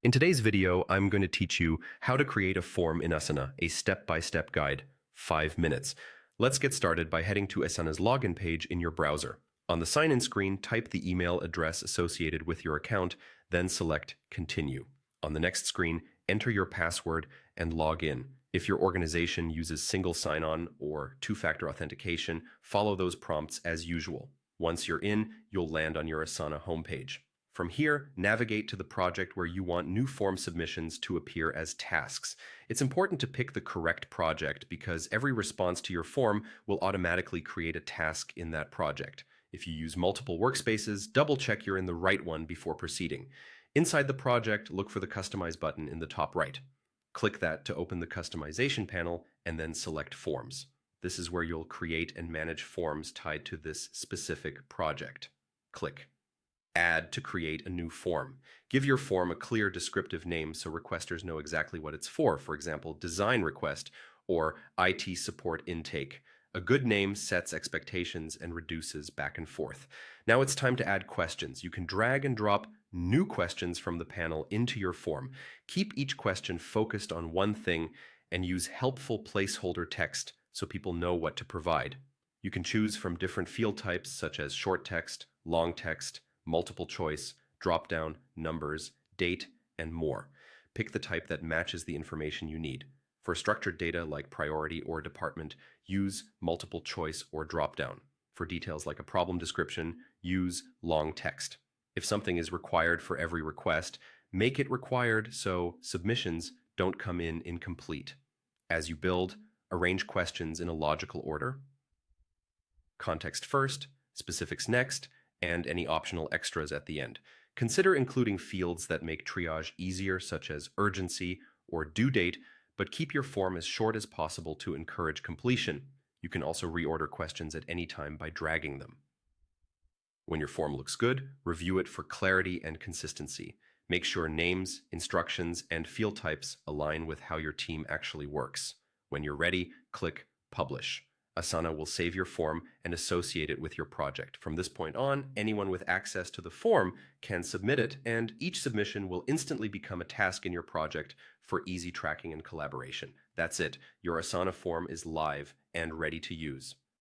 In today's video, I'm going to teach you how to create a form in Asana, a step-by-step guide, 5 minutes. Let's get started by heading to Asana's login page in your browser. On the sign-in screen, type the email address associated with your account, then select Continue. On the next screen, enter your password and log in. If your organization uses single sign-on or two-factor authentication, follow those prompts as usual. Once you're in, you'll land on your Asana homepage. From here, navigate to the project where you want new form submissions to appear as tasks. It's important to pick the correct project because every response to your form will automatically create a task in that project. If you use multiple workspaces, double-check you're in the right one before proceeding. Inside the project, look for the Customize button in the top right. Click that to open the customization panel and then select Forms. This is where you'll create and manage forms tied to this specific project. Click Add to create a new form. Give your form a clear descriptive name so requesters know exactly what it's for example, design request or IT support intake. A good name sets expectations and reduces back and forth. Now it's time to add questions. You can drag and drop new questions from the panel into your form. Keep each question focused on one thing and use helpful placeholder text so people know what to provide. You can choose from different field types such as short text, long text, multiple choice, drop-down, numbers, date, and more. Pick the type that matches the information you need. For structured data like priority or department, use multiple choice or drop-down. For details like a problem description, use long text. If something is required for every request, make it required so submissions don't come in incomplete. As you build, arrange questions in a logical order. Context first, specifics next, and any optional extras at the end. Consider including fields that make triage easier, such as urgency or due date, but keep your form as short as possible to encourage completion. You can also reorder questions at any time by dragging them. When your form looks good, review it for clarity and consistency. Make sure names, instructions, and field types align with how your team actually works. When you're ready, click Publish. Asana will save your form and associate it with your project. From this point on, anyone with access to the form can submit it, and each submission will instantly become a task in your project for easy tracking and collaboration. That's it. Your Asana form is live and ready to use.